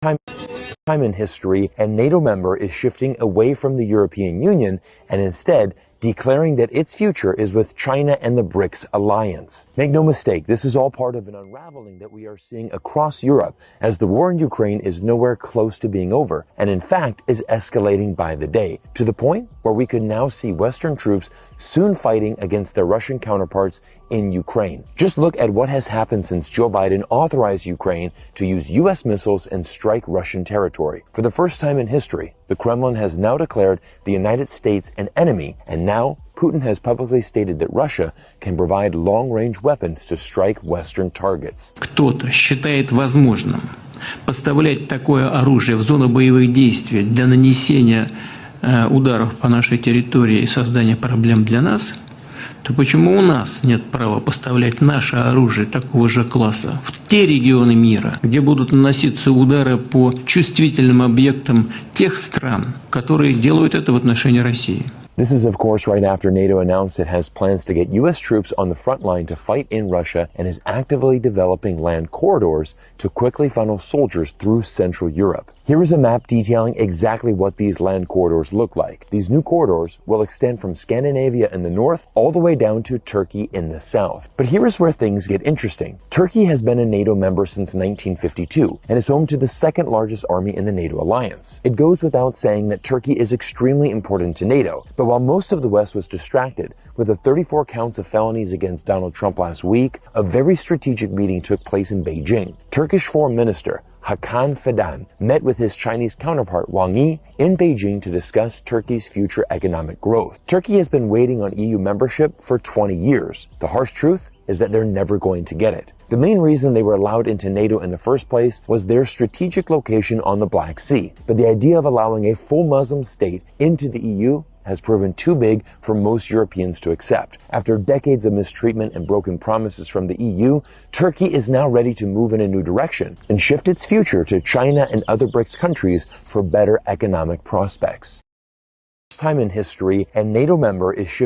Time in history, and NATO member is shifting away from the European Union and instead declaring that its future is with China and the BRICS alliance. Make no mistake, this is all part of an unraveling that we are seeing across Europe as the war in Ukraine is nowhere close to being over and in fact is escalating by the day, to the point where we could now see Western troops soon fighting against their Russian counterparts in Ukraine. Just look at what has happened since Joe Biden authorized Ukraine to use U.S. missiles and strike Russian territory. For the first time in history, the Kremlin has now declared the United States an enemy, and now Putin has publicly stated that Russia can provide long-range weapons to strike Western targets. Кто-то считает возможным поставлять такое оружие в зону боевых действий для нанесения ударов по нашей территории и создания проблем для нас, то почему у нас нет права поставлять наше оружие такого же класса в те регионы мира, где будут наноситься удары по чувствительным объектам тех стран, которые делают это в отношении России? This is, of course, right after NATO announced it has plans to get U.S. troops on the front line to fight in Russia and is actively developing land corridors to quickly funnel soldiers through Central Europe. Here is a map detailing exactly what these land corridors look like. These new corridors will extend from Scandinavia in the north all the way down to Turkey in the south. But here is where things get interesting. Turkey has been a NATO member since 1952 and is home to the second largest army in the NATO alliance. It goes without saying that Turkey is extremely important to NATO, but while most of the West was distracted with the 34 counts of felonies against Donald Trump last week, a very strategic meeting took place in Beijing. Turkish Foreign Minister Hakan Fidan met with his Chinese counterpart Wang Yi in Beijing to discuss Turkey's future economic growth. Turkey has been waiting on EU membership for 20 years. The harsh truth is that they're never going to get it. The main reason they were allowed into NATO in the first place was their strategic location on the Black Sea. But the idea of allowing a full Muslim state into the EU has proven too big for most Europeans to accept. After decades of mistreatment and broken promises from the EU, Turkey is now ready to move in a new direction and shift its future to China and other BRICS countries for better economic prospects. First time in history, and NATO member is shifting